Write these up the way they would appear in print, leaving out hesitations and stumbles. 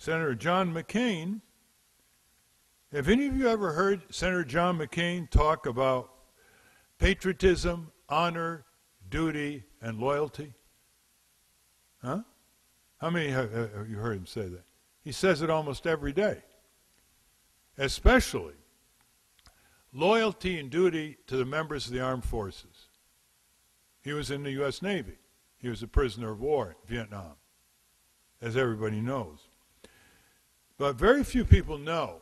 Senator John McCain. Have any of you ever heard Senator John McCain talk about patriotism, honor, duty, and loyalty? Huh? How many have you heard him say that? He says it almost every day. Especially loyalty and duty to the members of the armed forces. He was in the U.S. Navy. He was a prisoner of war in Vietnam, as everybody knows. But very few people know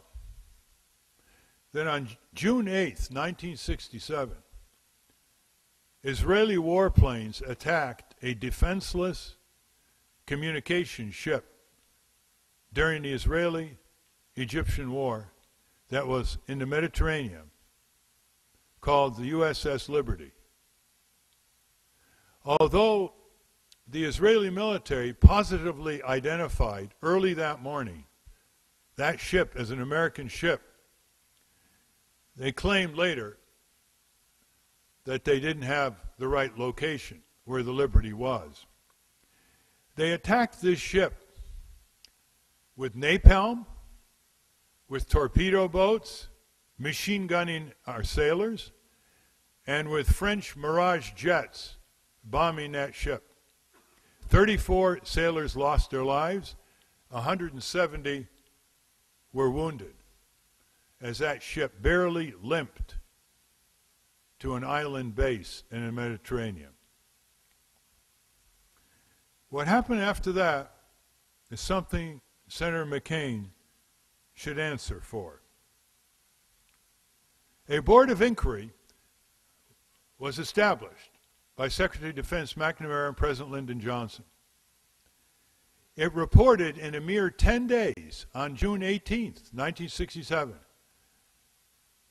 that on June 8th, 1967, Israeli warplanes attacked a defenseless communication ship during the Israeli-Egyptian war that was in the Mediterranean called the U.S.S. Liberty. Although the Israeli military positively identified early that morning that ship as an American ship, they claimed later that they didn't have the right location where the Liberty was. They attacked this ship with napalm, with torpedo boats, machine gunning our sailors, and with French Mirage jets bombing that ship. 34 sailors lost their lives, 170 were wounded as that ship barely limped to an island base in the Mediterranean. What happened after that is something Senator McCain should answer for. A board of inquiry was established by Secretary of Defense McNamara and President Lyndon Johnson. It reported in a mere 10 days, on June 18th, 1967,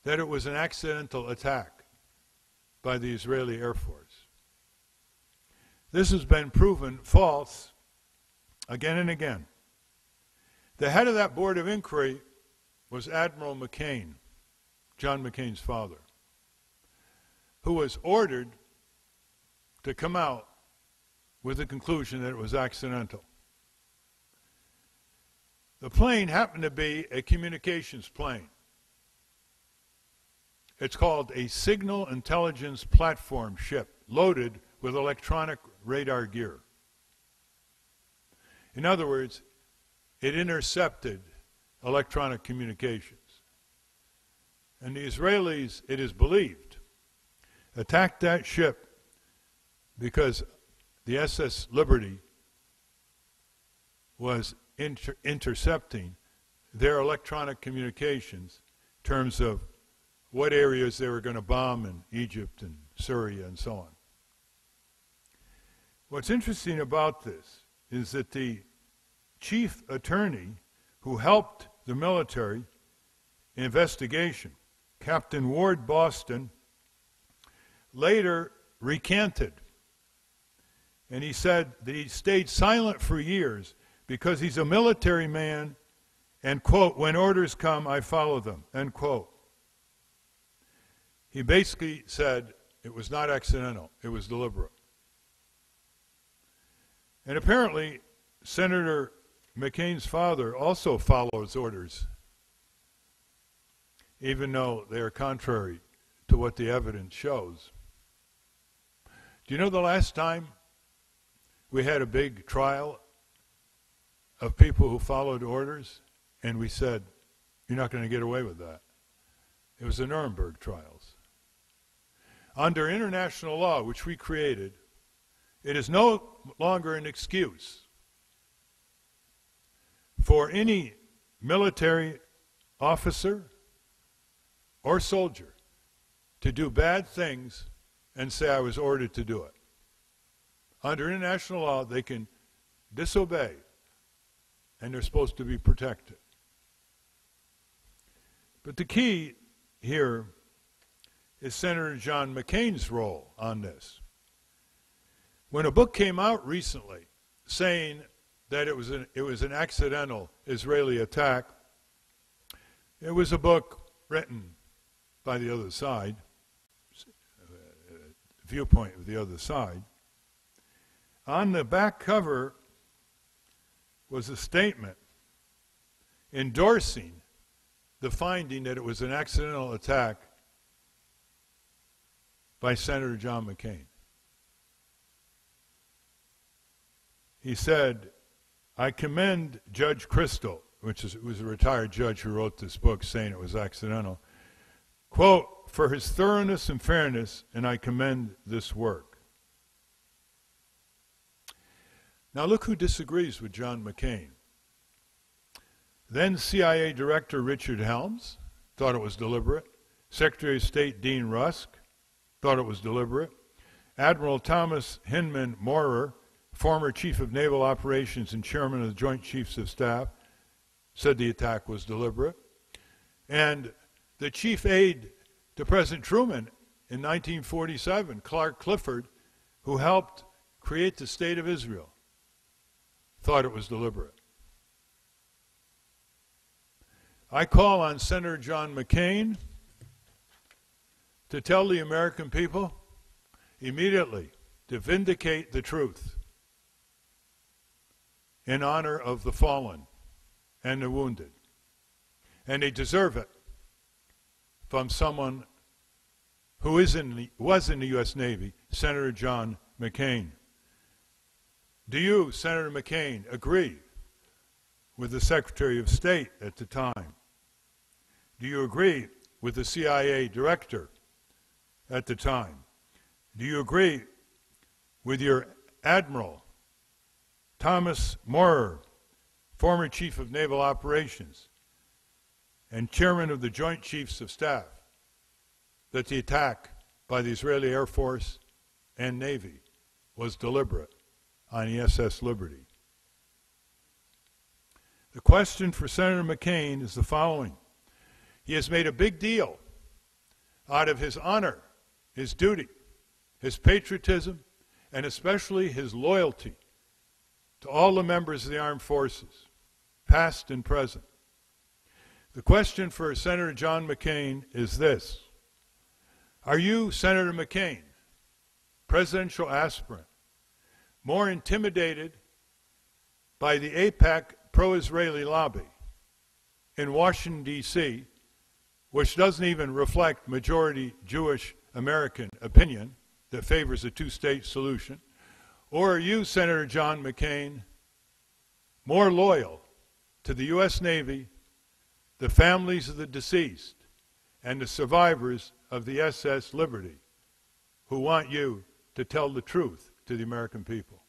that it was an accidental attack by the Israeli Air Force. This has been proven false again and again. The head of that board of inquiry was Admiral McCain, John McCain's father, who was ordered to come out with the conclusion that it was accidental. The plane happened to be a communications plane. It's called a signal intelligence platform ship loaded with electronic radar gear. In other words, it intercepted electronic communications. And the Israelis, it is believed, attacked that ship because the SS Liberty was intercepting their electronic communications in terms of what areas they were going to bomb in Egypt and Syria and so on. What's interesting about this is that the chief attorney who helped the military investigation, Captain Ward Boston, later recanted. And he said that he stayed silent for years because he's a military man and, quote, when orders come, I follow them, end quote. He basically said it was not accidental, it was deliberate. And apparently, Senator McCain's father also follows orders, even though they are contrary to what the evidence shows. Do you know the last time we had a big trial of people who followed orders, and we said, you're not going to get away with that? It was the Nuremberg trials. Under international law, which we created, it is no longer an excuse for any military officer or soldier to do bad things and say, I was ordered to do it. Under international law, they can disobey, and they're supposed to be protected. But the key here is Senator John McCain's role on this. When a book came out recently saying that it was an accidental Israeli attack, it was a book written by the other side, viewpoint of the other side. On the back cover was a statement endorsing the finding that it was an accidental attack by Senator John McCain. He said, I commend Judge Crystal, was a retired judge who wrote this book saying it was accidental, quote, for his thoroughness and fairness, and I commend this work. Now look who disagrees with John McCain. Then CIA Director Richard Helms thought it was deliberate. Secretary of State Dean Rusk thought it was deliberate. Admiral Thomas Hinman Maurer, former Chief of Naval Operations and Chairman of the Joint Chiefs of Staff, said the attack was deliberate. And the chief aide to President Truman in 1947, Clark Clifford, who helped create the State of Israel, thought it was deliberate. I call on Senator John McCain to tell the American people immediately to vindicate the truth in honor of the fallen and the wounded. And they deserve it from someone who was in the U.S. Navy, Senator John McCain. Do you, Senator McCain, agree with the Secretary of State at the time? Do you agree with the CIA Director at the time? Do you agree with your Admiral, Thomas Maurer, former Chief of Naval Operations and Chairman of the Joint Chiefs of Staff, that the attack by the Israeli Air Force and Navy was deliberate on U.S.S. Liberty? The question for Senator McCain is the following. He has made a big deal out of his honor, his duty, his patriotism, and especially his loyalty to all the members of the armed forces, past and present. The question for Senator John McCain is this. Are you, Senator McCain, presidential aspirant, more intimidated by the AIPAC pro-Israeli lobby in Washington, D.C., which doesn't even reflect majority Jewish American opinion that favors a two-state solution? Or are you, Senator John McCain, more loyal to the U.S. Navy, the families of the deceased, and the survivors of the U.S.S. Liberty, who want you to tell the truth to the American people?